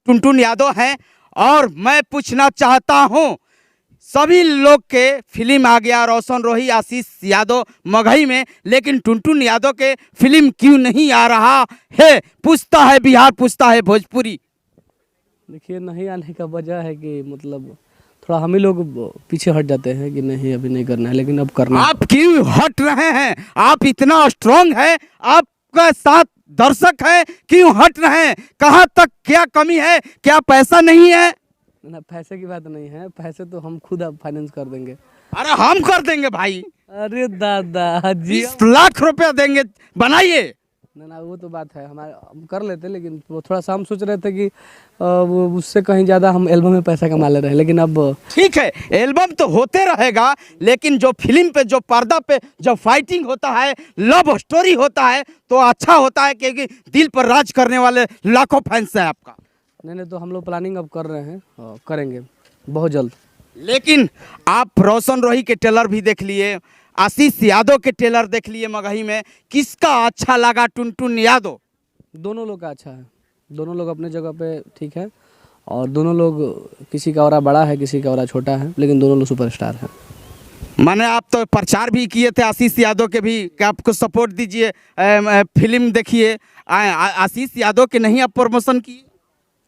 टुनटुन यादव हैं और मैं पूछना चाहता हूं, सभी लोग के फिल्म आ गया रोशन रोही आशीष यादव मगही में, लेकिन टुनटुन यादव के फिल्म क्यों नहीं आ रहा है? पूछता है बिहार, पूछता है भोजपुरी। देखिए, नहीं आने का वजह है कि मतलब थोड़ा हम ही लोग पीछे हट जाते हैं कि नहीं अभी नहीं करना है, लेकिन अब करना है। आप क्यों हट रहे हैं? आप इतना स्ट्रांग है, आपका साथ दर्शक है, क्यों हट रहे हैं? कहाँ तक क्या कमी है? क्या पैसा नहीं है? ना, पैसे की बात नहीं है, पैसे तो हम खुद अब फाइनेंस कर देंगे। अरे हम कर देंगे भाई, अरे दादा जी, 20 लाख रुपया देंगे, बनाइए। ना वो तो बात है, हमारे हम कर लेते, लेकिन वो थोड़ा सा हम सोच रहे थे कि वो उससे कहीं ज़्यादा हम एल्बम में पैसा कमा ले रहे हैं, लेकिन अब ठीक है, एल्बम तो होते रहेगा, लेकिन जो फिल्म पे, जो पर्दा पे जो फाइटिंग होता है, लव स्टोरी होता है, तो अच्छा होता है, क्योंकि दिल पर राज करने वाले लाखों फैंस हैं आपका। नहीं तो हम लोग प्लानिंग अब कर रहे हैं और करेंगे बहुत जल्द। लेकिन आप रोशन रोही के ट्रेलर भी देख लिए, आशीष यादव के ट्रेलर देख लिए मगही में, किसका अच्छा लगा? टुनटुन यादव? दोनों लोग का अच्छा है, दोनों लोग अपने जगह पे ठीक है, और दोनों लोग, किसी का औरा बड़ा है, किसी का औरा छोटा है, लेकिन दोनों लोग सुपरस्टार हैं। मैंने आप तो प्रचार भी किए थे आशीष यादव के भी कि आपको सपोर्ट दीजिए, फिल्म देखिए। आशीष यादव के नहीं आप प्रमोशन किए?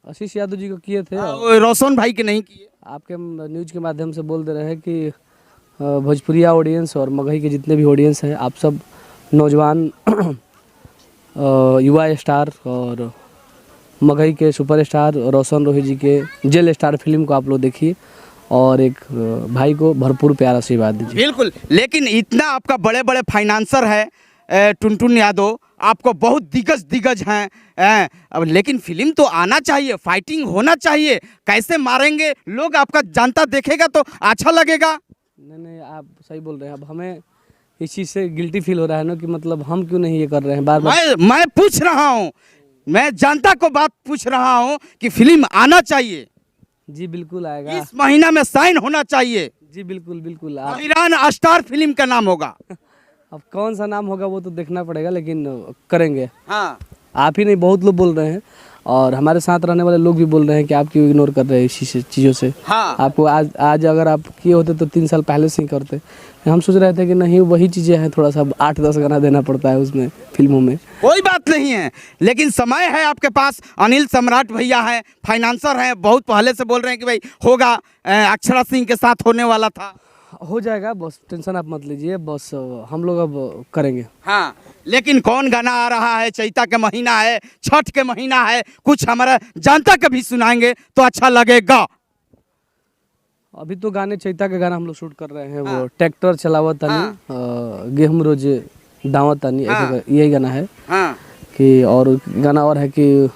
आशीष यादव जी को किए थे, रोशन भाई के नहीं किए? आपके न्यूज़ के माध्यम से बोल दे रहे हैं कि भोजपुरिया ऑडियंस और मगही के जितने भी ऑडियंस हैं, आप सब नौजवान युवा स्टार और मगही के सुपरस्टार रोशन रोही जी के जेल स्टार फिल्म को आप लोग देखिए और एक भाई को भरपूर प्यार आशीर्वाद दीजिए। बिल्कुल, लेकिन इतना आपका बड़े बड़े फाइनेंसर है टुनटुन यादव, आपको बहुत दिग्गज हैं, अब लेकिन फिल्म तो आना चाहिए, फाइटिंग होना चाहिए। कैसे मारेंगे लोग? आपका जनता देखेगा तो अच्छा लगेगा। नहीं, आप सही बोल रहे हैं। अब हमें इस चीज़ से गिल्टी फील हो रहा है ना कि मतलब हम क्यों नहीं ये कर रहे हैं बार बार। मैं पूछ रहा हूँ, मैं जनता को बात पूछ रहा हूँ कि फिल्म आना चाहिए। जी बिल्कुल आएगा, इस महीना में साइन होना चाहिए। जी बिल्कुल। ईरान स्टार फिल्म का नाम होगा। अब कौन सा नाम होगा वो तो देखना पड़ेगा, लेकिन करेंगे। हाँ, आप ही नहीं, बहुत लोग बोल रहे हैं और हमारे साथ रहने वाले लोग भी बोल रहे हैं कि आप क्यों इग्नोर कर रहे हैं इस चीज़ों से। हाँ। आपको आज अगर आप किए होते तो 3 साल पहले से ही करते। हम सोच रहे थे कि नहीं, वही चीज़ें हैं, थोड़ा सा 8-10 गाना देना पड़ता है उसमें, फिल्मों में। कोई बात नहीं है, लेकिन समय है आपके पास। अनिल सम्राट भैया हैं, फाइनेंसर हैं, बहुत पहले से बोल रहे हैं कि भाई होगा, अक्षरा सिंह के साथ होने वाला था। हो जाएगा, बस टेंशन आप मत लीजिए, बस हम लोग अब करेंगे। हाँ, लेकिन कौन गाना आ रहा है? चैता के महीना है, छठ के महीना है, कुछ हमारा जनता का भी सुनाएंगे तो अच्छा लगेगा। अभी तो गाने चैता के गाना हम लोग शूट कर रहे हैं। वो ट्रैक्टर चलावत तानी, गेहूं रोज दावत तानी, यही गाना है। हाँ। कि और गाना और है कि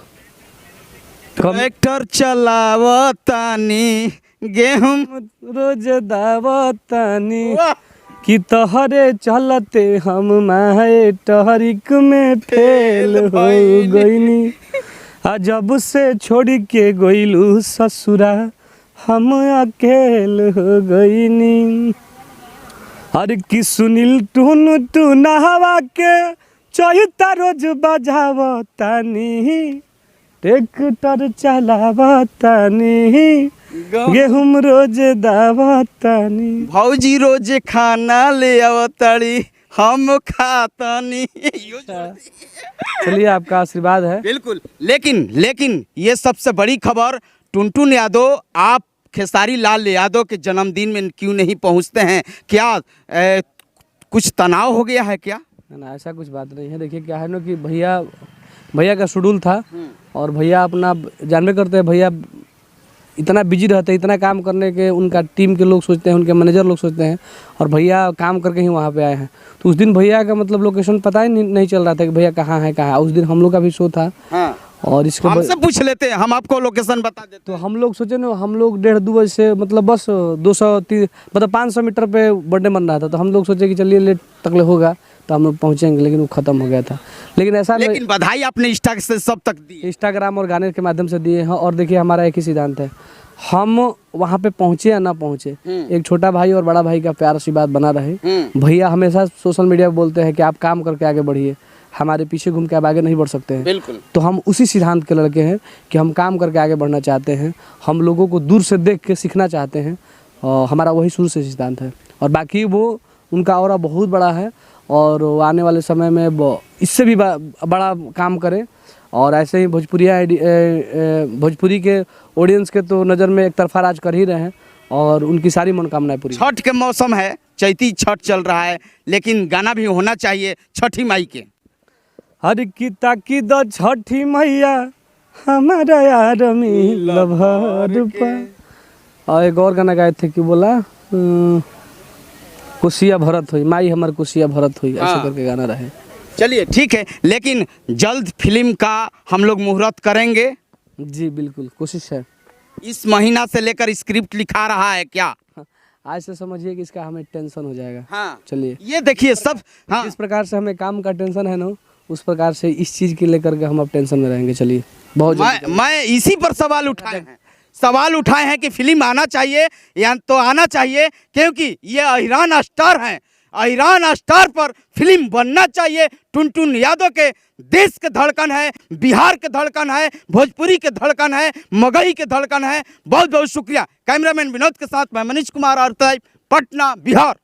ट्रैक्टर चलावतानी, गेहूं रोज दावत तानी, कि तोहरे चलते हम माए टहरिक में फेल हो गईनी, आ जब से छोड़ के गईलू ससुरा हम अकेल हो गईनी। अरे कि सुनील टून टूनहवा के चैता रोज बजावतानी, ट्रैक्टर चलावतानी, गेहूं रोज दावतानी, भौजी रोज खाना ले आवताड़ी, हम खातानी। चलिए, आपका आशीर्वाद है। बिल्कुल, लेकिन ये सबसे बड़ी खबर, टुनटुन यादव आप खेसारी लाल यादव के जन्मदिन में क्यों नहीं पहुंचते हैं? क्या कुछ तनाव हो गया है क्या? ना, ऐसा कुछ बात नहीं है। देखिए क्या है ना कि भैया का शेड्यूल था और भैया अपना जानबे करते हैं, भैया इतना बिजी रहते हैं, इतना काम करने के उनका टीम के लोग सोचते हैं, उनके मैनेजर लोग सोचते हैं, और भैया काम करके ही वहाँ पे आए हैं। तो उस दिन भैया का मतलब लोकेशन पता ही नहीं चल रहा था कि भैया कहाँ है। उस दिन हम लोग का भी शो था। हाँ। और इसके हमसे पूछ लेते हैं, हम आपको लोकेशन बता देते। तो हम लोग सोचे ना, हम लोग 1:30-2 बजे से मतलब बस 200 मतलब 500 मीटर पे बर्थडे मन रहा था, तो हम लोग सोचे कि चलिए लेट तक होगा तो हम लोग पहुँचेंगे, लेकिन वो ख़त्म हो गया था। लेकिन बधाई आपने इंस्टा से सब तक दी, इंस्टाग्राम और गाने के माध्यम से दिए हैं। और देखिए, हमारा एक ही सिद्धांत है, हम वहाँ पे पहुँचे या ना पहुँचे, एक छोटा भाई और बड़ा भाई का प्यार आशीर्वाद बना रहे। भैया हमेशा सोशल मीडिया पे बोलते हैं कि आप काम करके आगे बढ़िए, हमारे पीछे घूम के आप आगे नहीं बढ़ सकते हैं। बिल्कुल। तो हम उसी सिद्धांत के लड़के हैं कि हम काम करके आगे बढ़ना चाहते हैं, हम लोगों को दूर से देख के सीखना चाहते हैं, और हमारा वही शुरू से सिद्धांत है। और बाकी वो उनका ऑरा बहुत बड़ा है और वो आने वाले समय में इससे भी बड़ा काम करें। और ऐसे ही भोजपुरी के ऑडियंस के तो नज़र में एक तरफा राज कर ही रहे हैं और उनकी सारी मनोकामनाएं पूरी। छठ के मौसम है, चैती छठ चल रहा है, लेकिन गाना भी होना चाहिए छठी माई के। हर की ताकी द छठी मैया हमारा यार मिल भर पा। और एक और गाना गाए थे कि बोला कुशिया भरत हुई माई हमार कुशिया भरत हुई, ऐसे करके गाना रहे। चलिए ठीक है, लेकिन जल्द फिल्म का हम लोग मुहूर्त करेंगे। जी बिल्कुल, कोशिश है। इस महीना से लेकर स्क्रिप्ट लिखा रहा है क्या? आज से समझिए कि इसका हमें टेंशन हो जाएगा। हाँ चलिए, ये देखिए सब। हाँ, जिस प्रकार से हमें काम का टेंशन है ना, उस प्रकार से इस चीज़ के लेकर के हम अब टेंशन में रहेंगे। चलिए, बहुत मैं इसी पर सवाल उठाए हैं कि फिल्म आना चाहिए या तो आना चाहिए, क्योंकि ये अहिरान स्टार हैं। अहिरान स्टार पर फिल्म बनना चाहिए। टुनटुन यादव के देश के धड़कन है, बिहार के धड़कन है, भोजपुरी के धड़कन है, मगही के धड़कन है। बहुत बहुत शुक्रिया। कैमरामैन विनोद के साथ मैं मनीष कुमार, और पटना, बिहार।